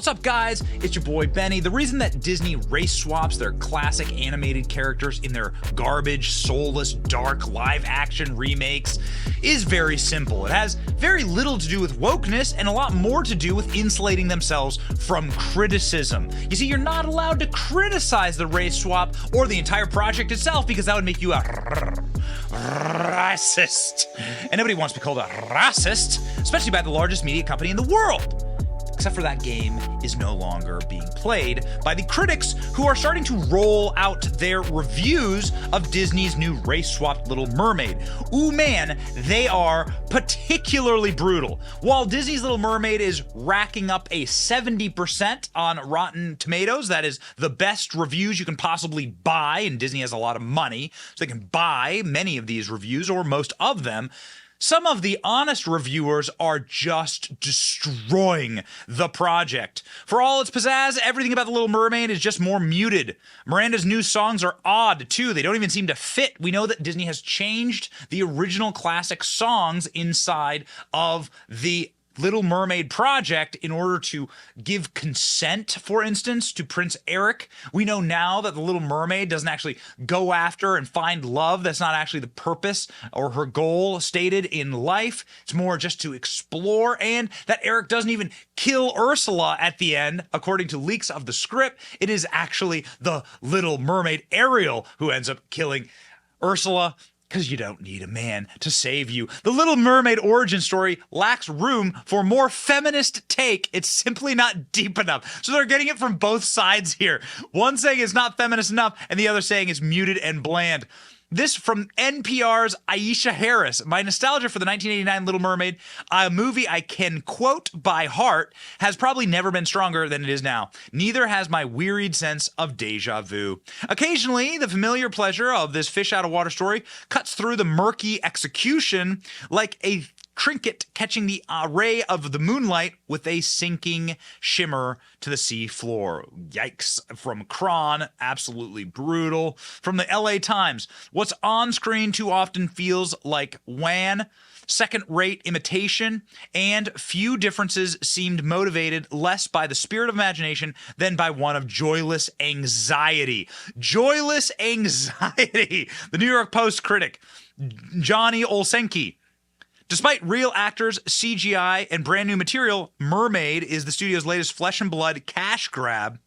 up, guys? It's your boy Benny. The reason that Disney race swaps their classic animated characters in their garbage, soulless, dark live-action remakes is very simple. It has very little to do with wokeness and a lot more to do with insulating themselves from criticism. You see, you're not allowed to criticize the race swap or the entire project itself because that would make you a racist. And nobody wants to be called a racist, especially by the largest media company in the world. Except for that game is no longer being played by the critics who are starting to roll out their reviews of Disney's new race-swapped Little Mermaid. Ooh man, they are particularly brutal. While Disney's Little Mermaid is racking up a 70% on Rotten Tomatoes, that is the best reviews you can possibly buy, and Disney has a lot of money, so they can buy many of these reviews, or most of them. Some of the honest reviewers are just destroying the project. For all its pizzazz, everything about The Little Mermaid is just more muted. Miranda's new songs are odd, too. They don't even seem to fit. We know that Disney has changed the original classic songs inside of the Little Mermaid project in order to give consent, for instance, to Prince Eric. We know now that the Little Mermaid doesn't actually go after and find love. That's not actually the purpose or her goal stated in life. It's more just to explore, and that Eric doesn't even kill Ursula at the end, according to leaks of the script. It is actually the Little Mermaid Ariel who ends up killing Ursula, because you don't need a man to save you. The Little Mermaid origin story lacks room for a more feminist take. It's simply not deep enough. So they're getting it from both sides here. One saying it's not feminist enough, and the other saying it's muted and bland. This from NPR's Aisha Harris. My nostalgia for the 1989 Little Mermaid, a movie I can quote by heart, has probably never been stronger than it is now. Neither has my wearied sense of deja vu. Occasionally, the familiar pleasure of this fish-out-of-water story cuts through the murky execution like a trinket catching the ray of the moonlight with a sinking shimmer to the sea floor. Yikes. From Kron, absolutely brutal. From the LA Times, what's on screen too often feels like wan, second-rate imitation, and few differences seemed motivated less by the spirit of imagination than by one of joyless anxiety. Joyless anxiety. The New York Post critic, Johnny Olsenki. Despite real actors, CGI, and brand new material, Mermaid is the studio's latest flesh and blood cash grab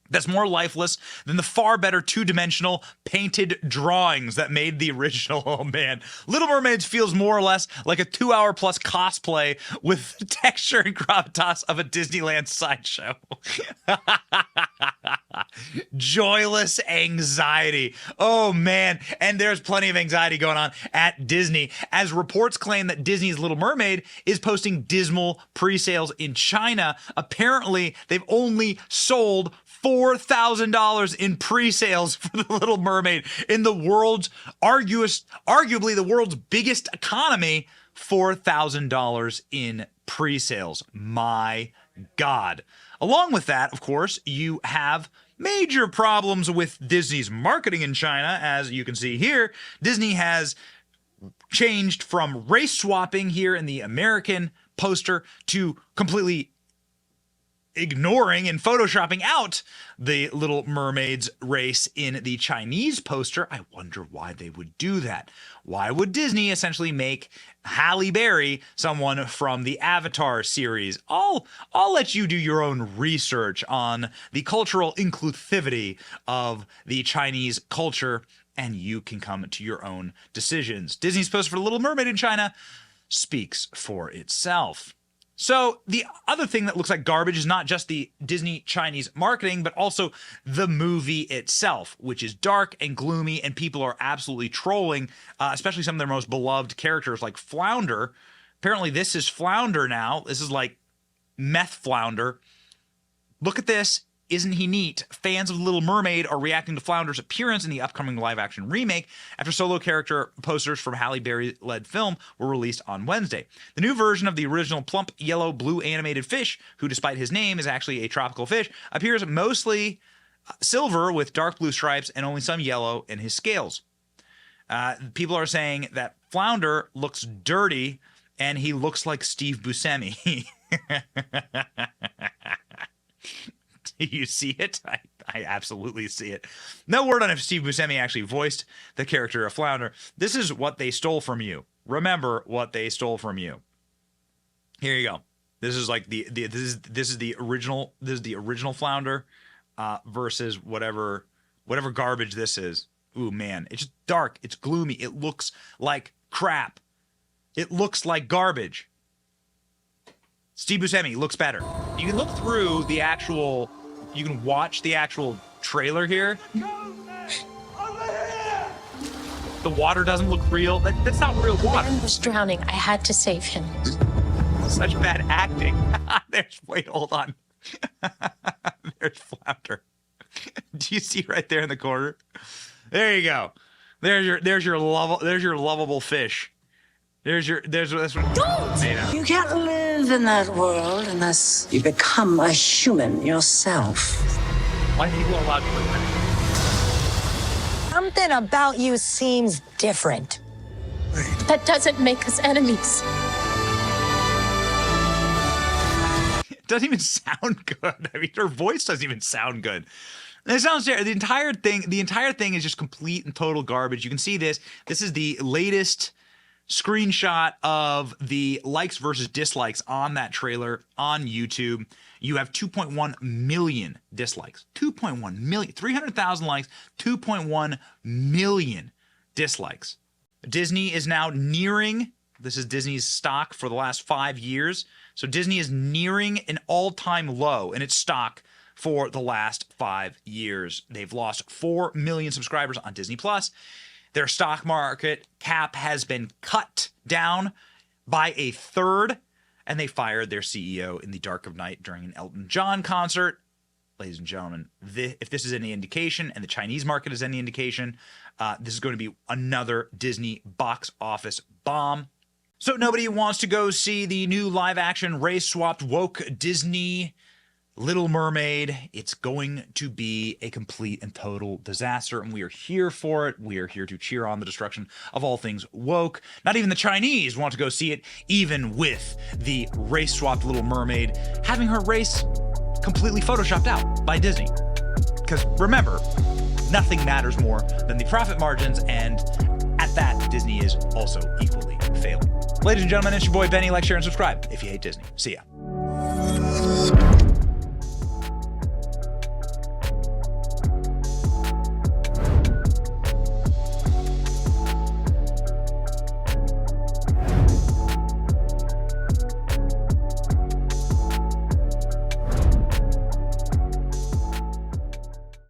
that's more lifeless than the far better two-dimensional painted drawings that made the original. Oh man, Little Mermaid feels more or less like a 2-hour plus cosplay with texture and gravitas of a Disneyland sideshow. Joyless anxiety. Oh man, and there's plenty of anxiety going on at Disney, as reports claim that Disney's Little Mermaid is posting dismal pre-sales in China. Apparently, they've only sold $4,000 in pre-sales for The Little Mermaid in the world's arguably the world's biggest economy. $4,000 in pre-sales. My God. Along with that, of course, you have major problems with Disney's marketing in China. As you can see here, Disney has changed from race swapping here in the American poster to completely ignoring and photoshopping out the Little Mermaid's race in the Chinese poster. I wonder why they would do that. Why would Disney essentially make Halle Berry someone from the Avatar series? I'll let you do your own research on the cultural inclusivity of the Chinese culture, and you can come to your own decisions. Disney's poster for The Little Mermaid in China speaks for itself. So the other thing that looks like garbage is not just the Disney Chinese marketing, but also the movie itself, which is dark and gloomy, and people are absolutely trolling, especially some of their most beloved characters like Flounder. Apparently this is Flounder now. This is like meth Flounder. Look at this. Isn't he neat? Fans of The Little Mermaid are reacting to Flounder's appearance in the upcoming live-action remake after solo character posters from Halle Berry-led film were released on Wednesday. The new version of the original plump yellow-blue animated fish, who despite his name is actually a tropical fish, appears mostly silver with dark blue stripes and only some yellow in his scales. People are saying that Flounder looks dirty and he looks like Steve Buscemi. Do you see it? I absolutely see it. No word on if Steve Buscemi actually voiced the character of Flounder. This is what they stole from you. Remember what they stole from you. Here you go. This is like this is the original Flounder versus whatever garbage this is. Ooh man, it's just dark. It's gloomy. It looks like crap. It looks like garbage. Steve Buscemi looks better. You can look through the actual. You can watch the actual trailer here. The water doesn't look real. That's not real water. The man was drowning. I had to save him. Such bad acting. Wait, hold on. There's Flounder. Do you see right there in the corner? There you go. There's your lovable fish. That's what. Don't! You can't live in that world unless you become a human yourself. Why are people allowed to live that? Something about you seems different. That doesn't make us enemies. It doesn't even sound good. I mean, her voice doesn't even sound good. And it sounds terrible. The entire thing is just complete and total garbage. You can see this. This is the latest screenshot of the likes versus dislikes on that trailer on YouTube. You have 2.1 million dislikes. 2.1 million. 300,000 likes. 2.1 million dislikes. Disney is now nearing. This is Disney's stock for the last 5 years. So Disney is nearing an all-time low in its stock for the last 5 years. They've lost 4 million subscribers on Disney Plus. Their stock market cap has been cut down by a third, and they fired their CEO in the dark of night during an Elton John concert. Ladies and gentlemen, if this is any indication, and the Chinese market is any indication, this is going to be another Disney box office bomb. So nobody wants to go see the new live-action race-swapped woke Disney Little Mermaid. It's going to be a complete and total disaster, and we are here for it. We are here to cheer on the destruction of all things woke. Not even the Chinese want to go see it, even with the race-swapped Little Mermaid having her race completely photoshopped out by Disney. Because remember, nothing matters more than the profit margins, and at that, Disney is also equally failing. Ladies and gentlemen, it's your boy Benny. Like, share, and subscribe if you hate Disney. See ya.